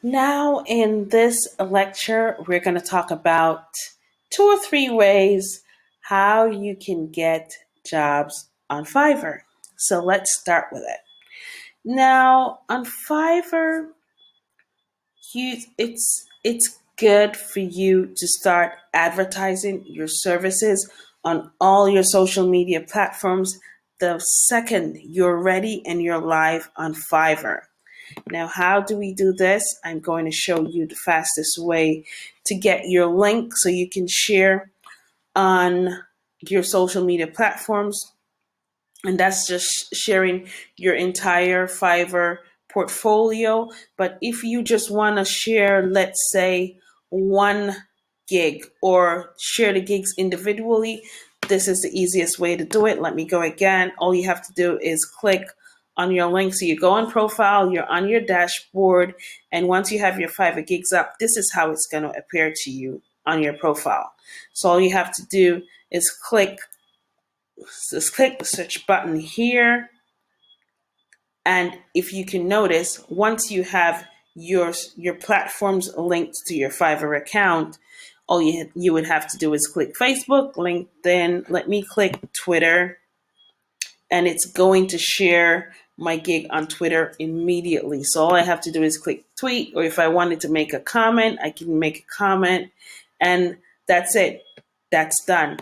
Now, in this lecture, we're going to talk about two or three ways how you can get jobs on Fiverr. So let's start with it. Now, on Fiverr, it's good for you to start advertising your services on all your social media platforms the second you're ready and you're live on Fiverr. Now, how do we do this? I'm going to show you the fastest way to get your link so you can share on your social media platforms. And that's just sharing your entire Fiverr portfolio. But if you just want to share, let's say, 1 gig or share the gigs individually, this is the easiest way to do it. Let me go again. All you have to do is click on your link. So you go on profile, you're on your dashboard, and once you have your Fiverr gigs up, this is how it's going to appear to you on your profile. So all you have to do is click the search button here. And if you can notice, once you have your platforms linked to your Fiverr account, all you would have to do is click Facebook, LinkedIn. Let me click Twitter, and it's going to share my gig on Twitter immediately. So all I have to do is click tweet, or if I wanted to make a comment, I can make a comment, and that's it. That's done.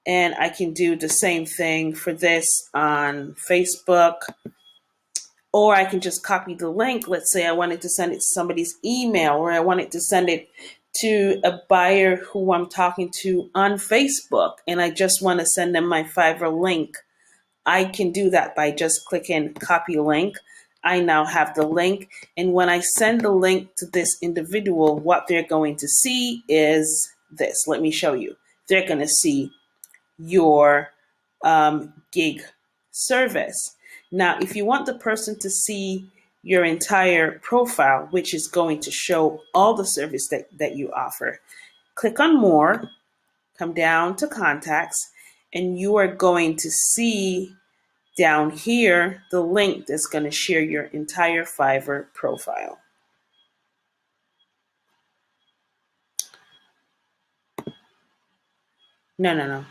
And I can do the same thing for this on Facebook, or I can just copy the link. Let's say I wanted to send it to somebody's email, or I wanted to send it to a buyer who I'm talking to on Facebook, and I just want to send them my Fiverr link. I can do that by just clicking copy link. I now have the link, and when I send the link to this individual, what they're going to see is this. Let me show you. They're going to see your gig service. Now, if you want the person to see your entire profile, which is going to show all the service that you offer, click on more, come down to contacts, and you are going to see down here the link that's going to share your entire Fiverr profile. No.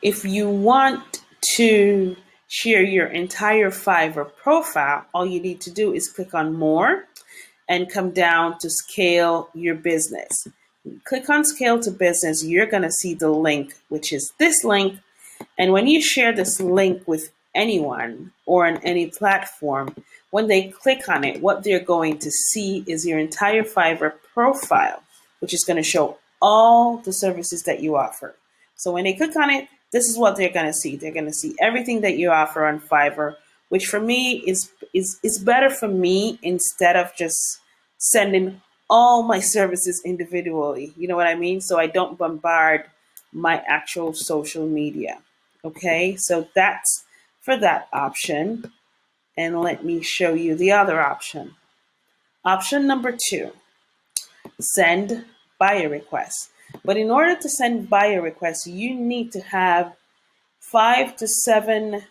If you want to share your entire Fiverr profile, all you need to do is click on more and come down to scale your business. Click on scale to business, you're going to see the link, which is this link. And when you share this link with anyone or on any platform, when they click on it, what they're going to see is your entire Fiverr profile, which is going to show all the services that you offer. So when they click on it, this is what they're going to see. They're going to see everything that you offer on Fiverr, which for me is better for me instead of just sending all my services individually. You know what I mean? So I don't bombard my actual social media. Okay, so that's for that option. And let me show you the other option. Option number 2, send buyer requests. But in order to send buyer requests, you need to have 5 to 7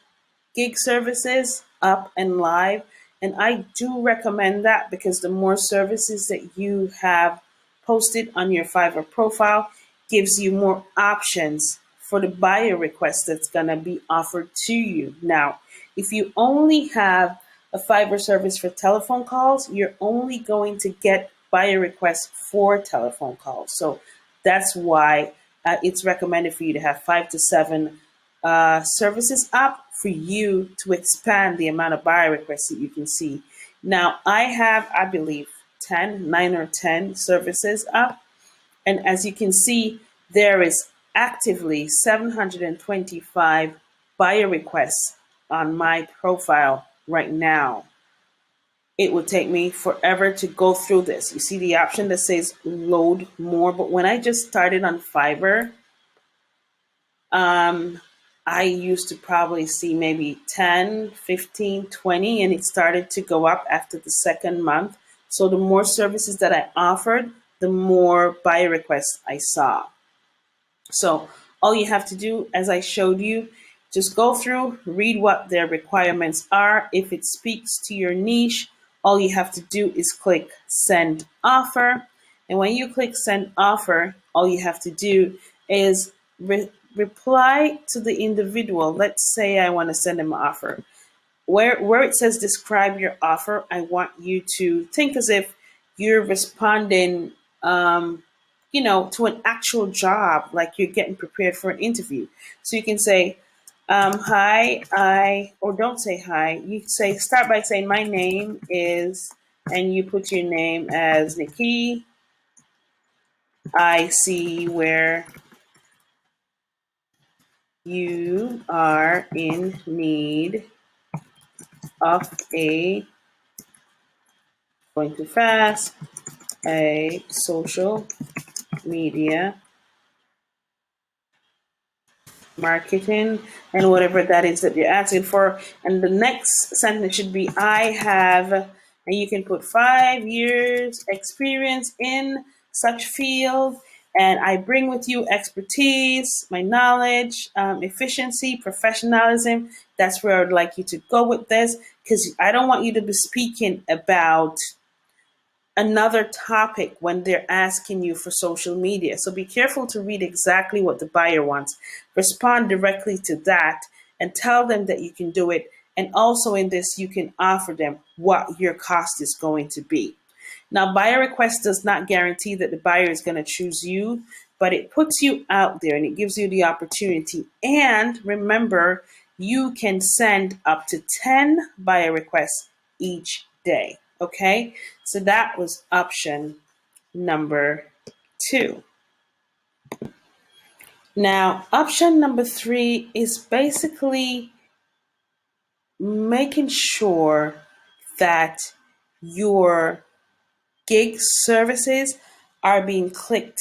gig services up and live. And I do recommend that because the more services that you have posted on your Fiverr profile gives you more options for the buyer request that's going to be offered to you. Now, if you only have a Fiverr service for telephone calls, you're only going to get buyer requests for telephone calls. So that's why it's recommended for you to have 5 to 7 services up for you to expand the amount of buyer requests that you can see. Now, I have, I believe, 9 or 10 services up. And as you can see, there is actively 725 buyer requests on my profile right now. It would take me forever to go through this. You see the option that says load more, but when I just started on Fiverr, I used to probably see maybe 10, 15, 20, and it started to go up after the second month. So the more services that I offered, the more buyer requests I saw. So all you have to do, as I showed you, just go through, read what their requirements are. If it speaks to your niche, all you have to do is click send offer. And when you click send offer, all you have to do is reply to the individual. Let's say I want to send them an offer. Where it says describe your offer, I want you to think as if you're responding, to an actual job, like you're getting prepared for an interview. So you can say, hi, or don't say hi. You say, start by saying, my name is, and you put your name as Nikki. I see where you are in need of a, going too fast, a social media marketing, and whatever that is that you're asking for. And the next sentence should be, I have, and you can put 5 years experience in such field, and I bring with you expertise, my knowledge, efficiency, professionalism. That's where I would like you to go with this, because I don't want you to be speaking about another topic when they're asking you for social media. So be careful to read exactly what the buyer wants. Respond directly to that and tell them that you can do it. And also in this, you can offer them what your cost is going to be. Now, buyer request does not guarantee that the buyer is going to choose you, but it puts you out there and it gives you the opportunity. And remember, you can send up to 10 buyer requests each day. Okay, so that was option number 2. Now, option number 3 is basically making sure that your gig services are being clicked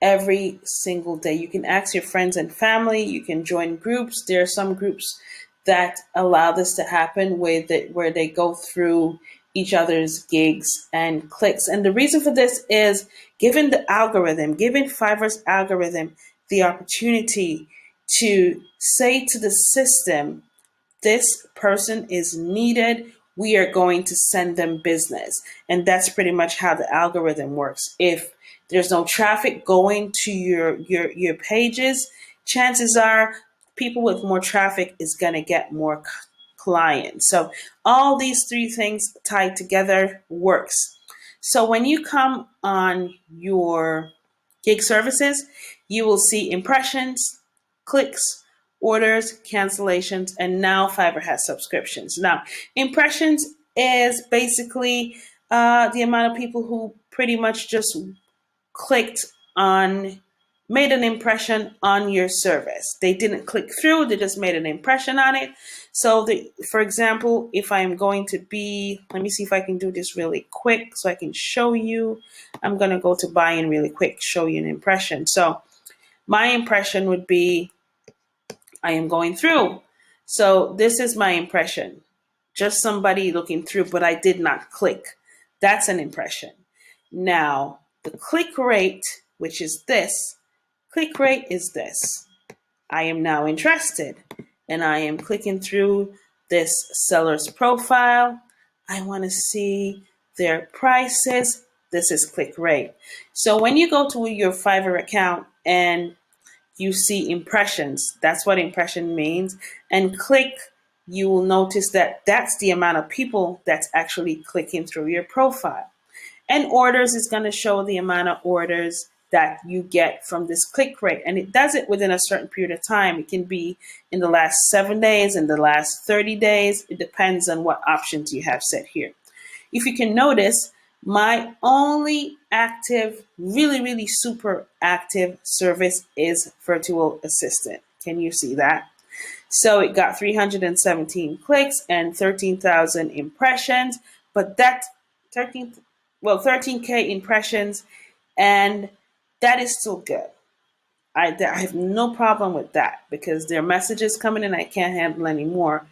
every single day. You can ask your friends and family, you can join groups. There are some groups that allow this to happen with it, where they go through each other's gigs and clicks. And the reason for this is giving the algorithm, giving Fiverr's algorithm the opportunity to say to the system, this person is needed. We are going to send them business. And that's pretty much how the algorithm works. If there's no traffic going to your pages, chances are people with more traffic is going to get more clients. So all these 3 things tied together works. So when you come on your gig services, you will see impressions, clicks, orders, cancellations, and now Fiverr has subscriptions. Now, impressions is basically the amount of people who pretty much just clicked on, made an impression on your service. They didn't click through, they just made an impression on it. So, for example, if I'm going to be, let me see if I can do this really quick so I can show you. I'm going to go to buy-in really quick, show you an impression. So, my impression would be, I am going through. So, this is my impression. Just somebody looking through, but I did not click. That's an impression. Now, the click rate, which is this, click rate is this. I am now interested and I am clicking through this seller's profile. I want to see their prices. This is click rate. So when you go to your Fiverr account and you see impressions, that's what impression means, and click, you will notice that that's the amount of people that's actually clicking through your profile. And orders is going to show the amount of orders that you get from this click rate. And it does it within a certain period of time. It can be in the last 7 days, in the last 30 days. It depends on what options you have set here. If you can notice, my only active, really, really super active service is Virtual Assistant. Can you see that? So it got 317 clicks and 13,000 impressions, but that 13K impressions, and that is still good. I have no problem with that because there are messages coming in I can't handle anymore.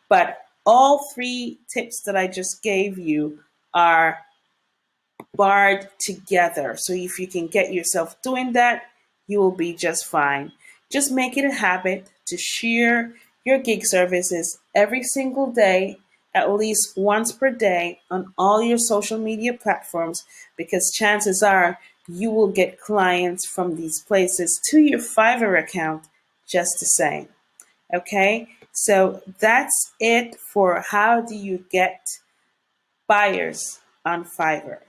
But all 3 tips that I just gave you are barred together. So if you can get yourself doing that, you will be just fine. Just make it a habit to share your gig services every single day at least once per day on all your social media platforms, because chances are you will get clients from these places to your Fiverr account just the same. Okay, so that's it for how do you get buyers on Fiverr.